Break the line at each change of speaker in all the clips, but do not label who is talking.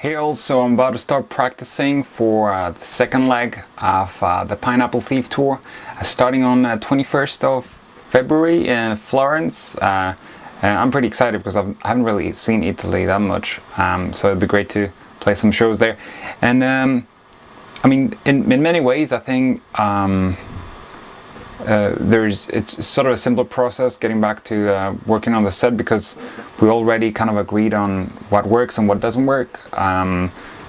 Hey all, so I'm about to start practicing for the second leg of the Pineapple Thief tour, starting on 21st of February in Florence. And I'm pretty excited because I haven't really seen Italy that much, so it'd be great to play some shows there. And I mean, in many ways, I think it's sort of a simple process getting back to working on the set, because we already kind of agreed on what works and what doesn't work.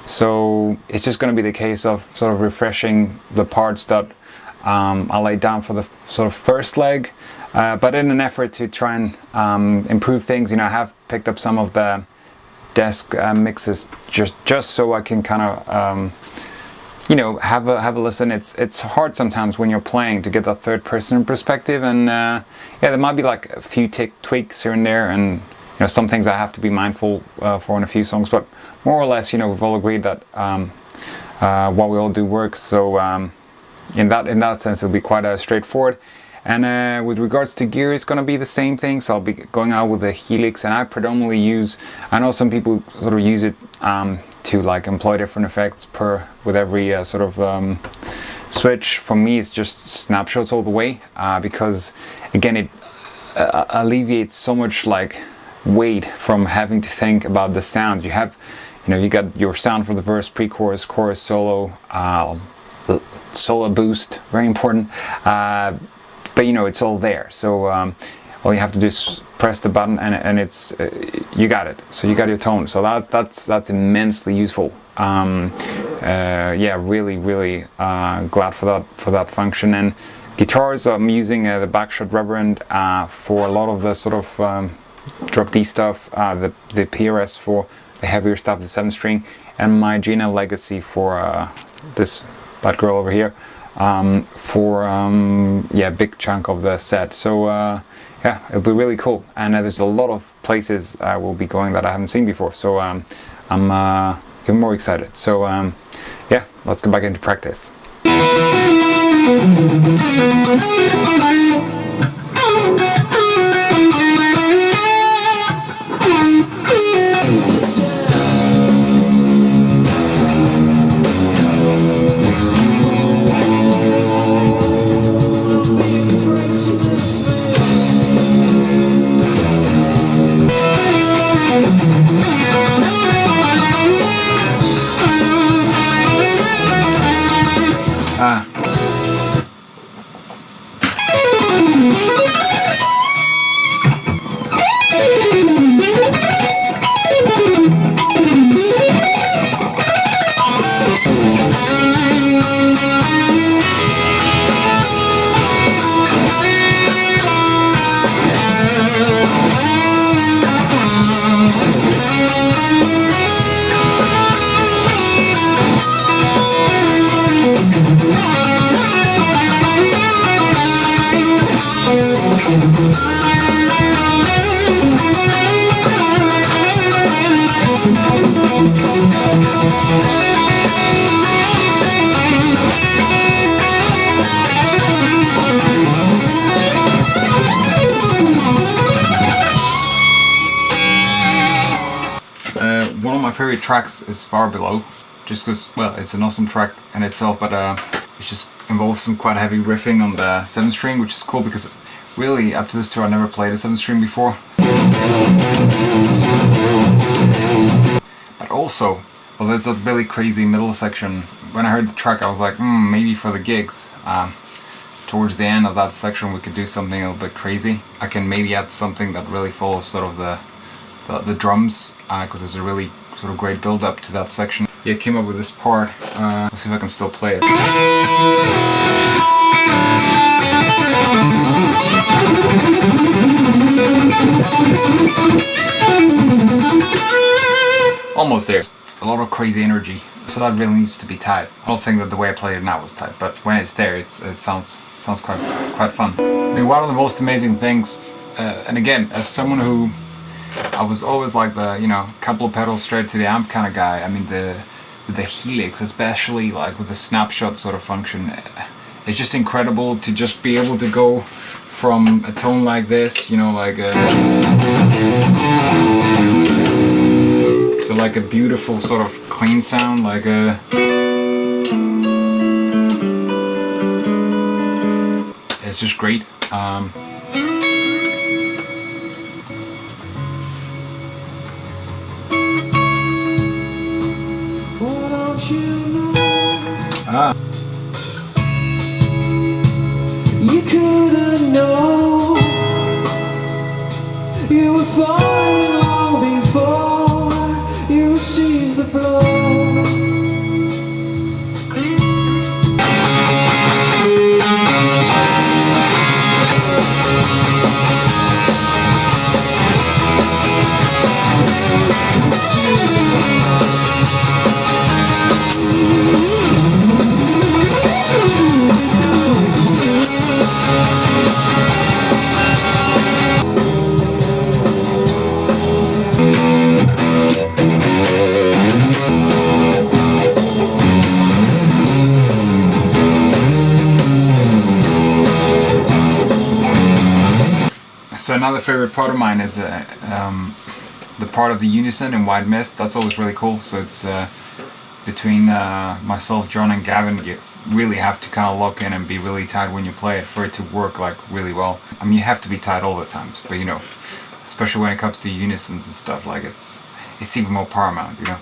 So it's just going to be the case of sort of refreshing the parts that I laid down for the sort of first leg, but in an effort to try and improve things. You know, I have picked up some of the desk mixes just so I can kind of you know, have a listen. It's hard sometimes when you're playing to get that third person perspective, and yeah, there might be like a few tweaks here and there, and you know, some things I have to be mindful for in a few songs, but more or less, you know, we've all agreed that what we all do works. So in that sense, it'll be quite straightforward. And with regards to gear, it's going to be the same thing. So I'll be going out with a Helix, and I predominantly use, I know some people sort of use it to like employ different effects with every sort of switch. For me, it's just snapshots all the way, because again, it alleviates so much like weight from having to think about the sound. You have, you know, you got your sound for the verse, pre-chorus, chorus, solo, solo boost, very important. But you know, it's all there. So all you have to do is press the button, and it's you got it. So you got your tone. So that's immensely useful. Yeah, really glad for that function. And guitars, I'm using the Backshot Reverend for a lot of the sort of drop D stuff, the PRS for the heavier stuff, the 7-string, and my Gina Legacy for this bad girl over here. For yeah, big chunk of the set. So yeah, it'll be really cool, and there's a lot of places I will be going that I haven't seen before, so I'm even more excited. So yeah, let's get back into practice. One of my favorite tracks is Far Below, just because, well, it's an awesome track in itself, but it just involves some quite heavy riffing on the 7-string, which is cool because really up to this tour I never played a 7-string before. But also, well, there's that really crazy middle section. When I heard the track, I was like, maybe for the gigs, towards the end of that section we could do something a little bit crazy. I can maybe add something that really follows sort of the drums, because there's a really sort of great build up to that section. Yeah, I came up with this part. Let's see if I can still play it. Almost there. A lot of crazy energy. So that really needs to be tight. I'm not saying that the way I played it now was tight, but when it's there, it sounds quite fun. I mean, one of the most amazing things, and again, as someone who I was always like the, you know, couple of pedals straight to the amp kind of guy. I mean, with the Helix, especially like with the snapshot sort of function, it's just incredible to just be able to go from a tone like this, you know, like to like a beautiful sort of clean sound, like a. It's just great.
You couldn't know you were falling long before you received the blow.
So another favorite part of mine is the part of the unison in White Mist. That's always really cool. So it's between myself, John, and Gavin. You really have to kind of lock in and be really tight when you play it for it to work like really well. I mean, you have to be tight all the times, but you know, especially when it comes to unisons and stuff, like it's even more paramount, you know.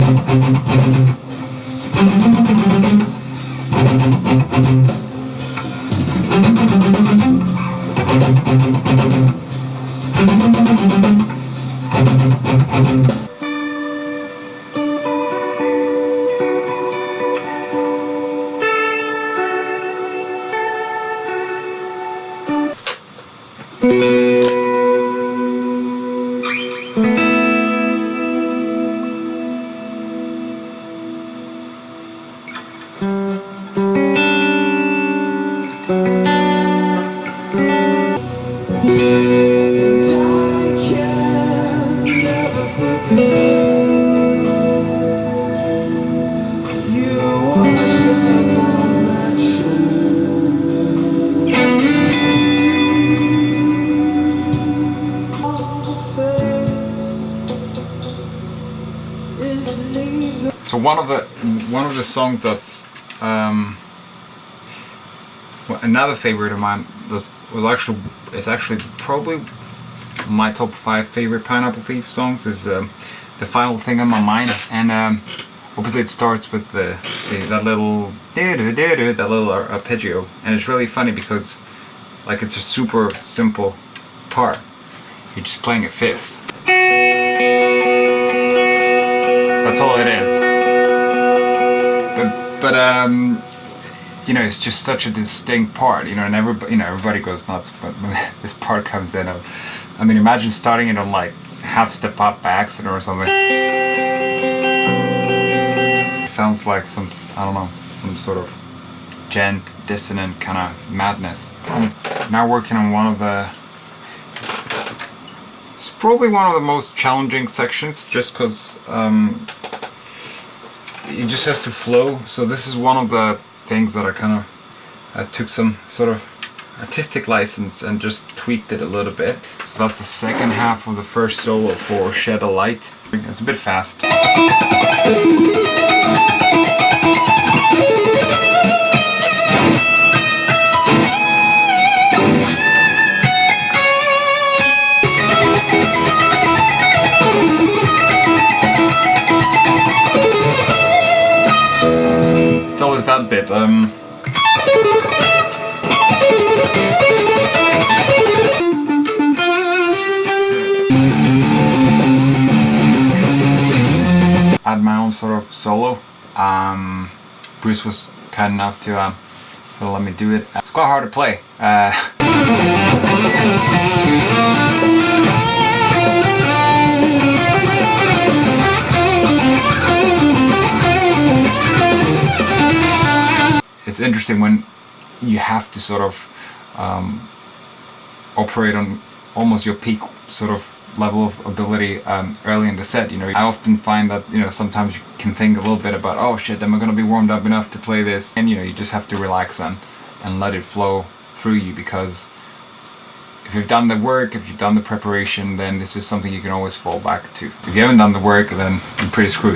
So one of the songs that's another favorite of mine is actually probably my top 5 favorite Pineapple Thief songs is The Final Thing on My Mind, and obviously it starts with that little arpeggio, and it's really funny because like it's a super simple part. You're just playing a fifth. That's all it is. But you know, it's just such a distinct part, you know, and everybody goes nuts. But when this part comes in, I mean, imagine starting it on like half step up by accident or something. It sounds like some, I don't know, some sort of gent, dissonant kind of madness. I'm now working on it's probably one of the most challenging sections, just because it just has to flow. So this is one of the things that I kind of took some sort of artistic license and just tweaked it a little bit. So that's the second half of the first solo for Shed a Light. It's a bit fast. It's always that bit. Add my own sort of solo. Bruce was kind enough to sort of let me do it. It's quite hard to play. It's interesting when you have to sort of operate on almost your peak sort of level of ability early in the set. You know, I often find that, you know, sometimes you can think a little bit about, oh shit, am I gonna be warmed up enough to play this? And you know, you just have to relax and let it flow through you, because if you've done the work, if you've done the preparation, then this is something you can always fall back to. If you haven't done the work, then you're pretty screwed.